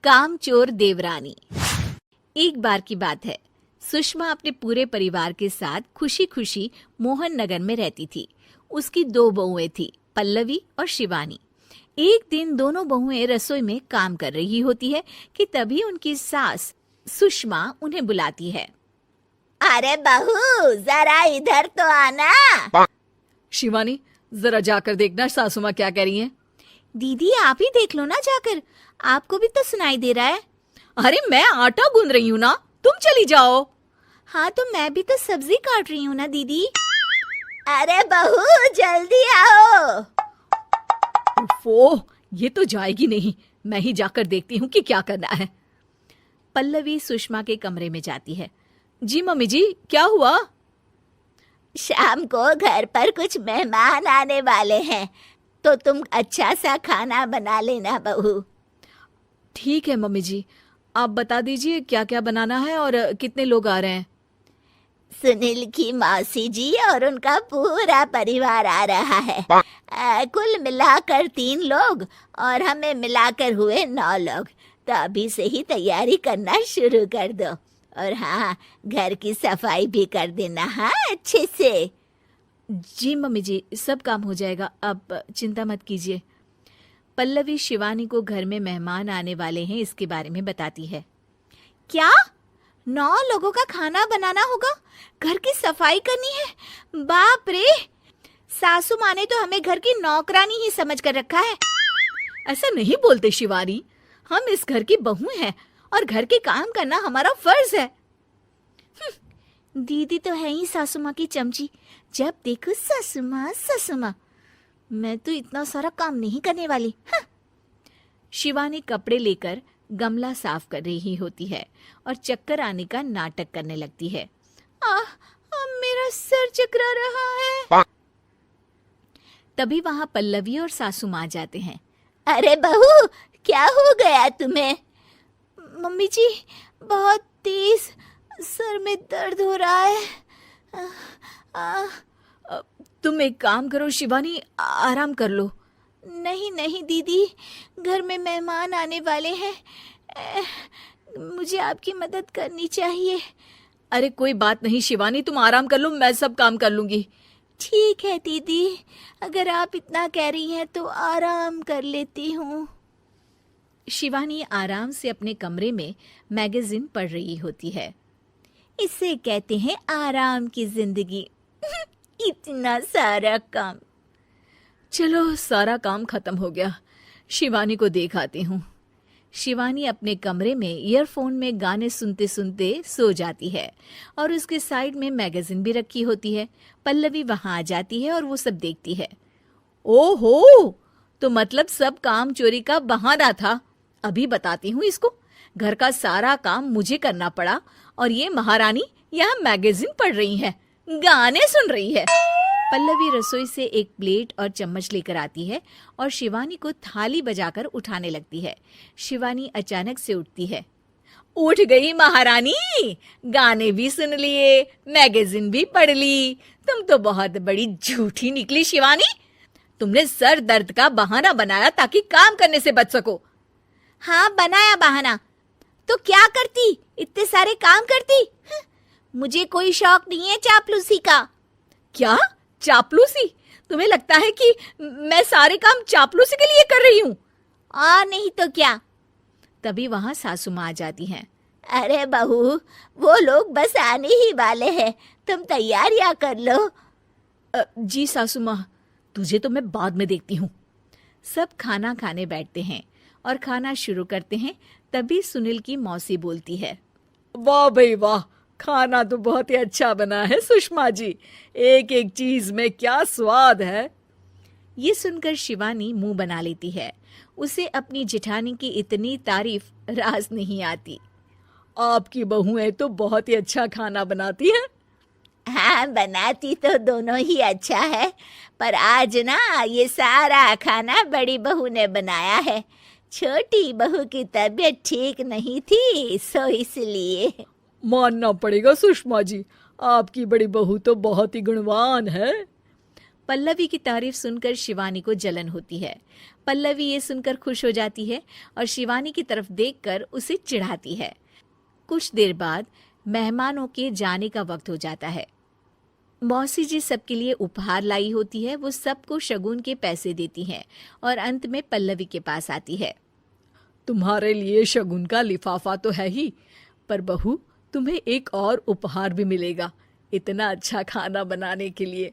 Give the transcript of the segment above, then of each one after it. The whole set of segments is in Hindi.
कामचोर देवरानी। एक बार की बात है, सुषमा अपने पूरे परिवार के साथ खुशी खुशी मोहन नगर में रहती थी। उसकी 2 बहुएं थी, पल्लवी और शिवानी। एक दिन दोनों बहुएं रसोई में काम कर रही होती है कि तभी उनकी सास सुषमा उन्हें बुलाती है। अरे बहू, जरा इधर तो आना। शिवानी, जरा जाकर देखना सासू माँ क्या कह रही हैं। दीदी, आप ही देख लो ना जाकर, आपको भी तो सुनाई दे रहा है। अरे मैं आटा गूंद रही हूँ ना, तुम चली जाओ। हाँ, तो मैं भी तो सब्जी काट रही हूँ ना दीदी। अरे बहू, जल्दी आओ। ओह, ये तो जाएगी नहीं। मैं ही जाकर देखती हूँ कि क्या करना है। पल्लवी सुषमा के कमरे में जाती है। जी मम्मी जी, क्या हुआ? शाम को घर पर कुछ मेहमान आने वाले हैं, तो तुम अच्छा सा खाना बना लेना बहू। ठीक है मम्मी जी, आप बता दीजिए क्या क्या बनाना है और कितने लोग आ रहे हैं। सुनील की मौसी जी और उनका पूरा परिवार आ रहा है। कुल मिलाकर 3 लोग और हमें मिलाकर हुए 9 लोग। तो अभी से ही तैयारी करना शुरू कर दो। और हाँ, घर की सफाई भी कर देना, हाँ, अच्छे से। जी मम्मी जी, सब काम हो जाएगा, आप चिंता मत कीजिए। पल्लवी शिवानी को घर में मेहमान आने वाले हैं इसके बारे में बताती है। क्या? 9 लोगों का खाना बनाना होगा, घर की सफाई करनी है? बाप रे, सासू माँ ने तो हमें घर की नौकरानी ही समझ कर रखा है। ऐसा नहीं बोलते शिवानी, हम इस घर की बहू हैं और घर के काम करना हमारा फर्ज है। दीदी तो है ही सासू माँ की चमची, जब देखो सासू माँ सासू माँ। मैं तो इतना सारा काम नहीं करने वाली। शिवानी कपड़े लेकर गमला साफ कर रही होती है और चक्कर आने का नाटक करने लगती है। मेरा सर चकरा रहा है। तभी वहां पल्लवी और सासू माँ जाते हैं। अरे बहू, क्या हो गया तुम्हें? मम्मी जी, बहुत तेज सर में दर्द हो रहा है। तुम एक काम करो शिवानी, आराम कर लो। नहीं नहीं दीदी, घर में मेहमान आने वाले हैं, मुझे आपकी मदद करनी चाहिए। अरे कोई बात नहीं शिवानी, तुम आराम कर लो, मैं सब काम कर लूंगी। ठीक है दीदी, अगर आप इतना कह रही हैं तो आराम कर लेती हूँ। शिवानी आराम से अपने कमरे में मैगजीन पढ़ रही होती है। इसे कहते हैं आराम की जिंदगी। इतना सारा काम। चलो, सारा काम खत्म हो गया, शिवानी को देख आती हूँ। शिवानी अपने कमरे में ईयरफोन में गाने सुनते सुनते सो जाती है और उसके साइड में मैगजीन भी रखी होती है। पल्लवी वहां आ जाती है और वो सब देखती है। ओहो, तो मतलब सब काम चोरी का बहाना था। अभी बताती हूँ इसको। घर का सारा काम मुझे करना पड़ा और ये महारानी यहाँ मैगजीन पढ़ रही है, गाने सुन रही है। पल्लवी रसोई से एक प्लेट और चम्मच लेकर आती है और शिवानी को थाली बजाकर उठाने लगती है। शिवानी अचानक से उठती है। उठ गई महारानी, गाने भी सुन लिए, मैगजीन भी पढ़ ली। तुम तो बहुत बड़ी झूठी निकली शिवानी। तुमने सर दर्द का बहाना बनाया ताकि काम करने से बच सको। हाँ, बनाया बहाना, तो क्या करती? इतने सारे काम करती। मुझे कोई शौक नहीं है चापलूसी का। क्या चापलूसी? तुम्हें लगता है कि मैं सारे काम चापलूसी के लिए कर रही हूँ? नहीं तो क्या। तभी वहां सासू माँ आ जाती हैं। अरे बहू, वो लोग बस आने ही वाले हैं, तुम तैयारियां कर लो। जी सासू माँ, तुझे तो मैं बाद में देखती हूँ। सब खाना खाने बैठते हैं और खाना शुरू करते हैं। तभी सुनील की मौसी बोलती है। वाह भाई वाह, खाना तो बहुत ही अच्छा बना है सुषमा जी, एक एक चीज में क्या स्वाद है। ये सुनकर शिवानी मुंह बना लेती है। उसे अपनी जेठानी की इतनी तारीफ रास नहीं आती। आपकी बहुएं तो बहुत ही अच्छा खाना बनाती हैं। हाँ, बनाती तो दोनों ही अच्छा है, पर आज ना ये सारा खाना बड़ी बहू ने बनाया है। छोटी बहू की तबीयत ठीक नहीं थी, सो इसलिए। मानना पड़ेगा सुषमा जी, आपकी बड़ी बहू तो बहुत ही गुणवान है। पल्लवी की तारीफ सुनकर शिवानी को जलन होती है। पल्लवी ये सुनकर खुश हो जाती है और शिवानी की तरफ देखकर उसे चिढ़ाती है। कुछ देर बाद मेहमानों के जाने का वक्त हो जाता है। मौसी जी सबके लिए उपहार लाई होती है। वो सबको शगुन के पैसे देती हैं और अंत में पल्लवी के पास आती है। तुम्हारे लिए शगुन का लिफाफा तो है ही, पर बहू तुम्हें एक और उपहार भी मिलेगा इतना अच्छा खाना बनाने के लिए।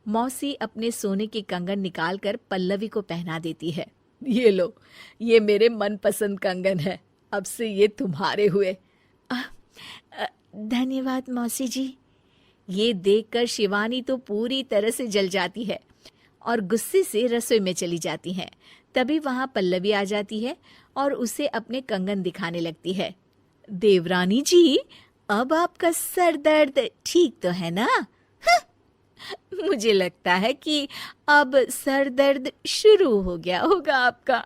मौसी अपने सोने के कंगन निकालकर पल्लवी को पहना देती है। ये लो, ये मेरे मनपसंद कंगन है, अब से ये तुम्हारे हुए। धन्यवाद मौसी जी। ये देखकर शिवानी तो पूरी तरह से जल जाती है और गुस्से से रसोई में चली जाती है। तभी वहां पल्लवी आ जाती है और उसे अपने कंगन दिखाने लगती है। देवरानी जी, अब आपका सर दर्द ठीक तो है ना? मुझे लगता है कि अब सर दर्द शुरू हो गया होगा आपका।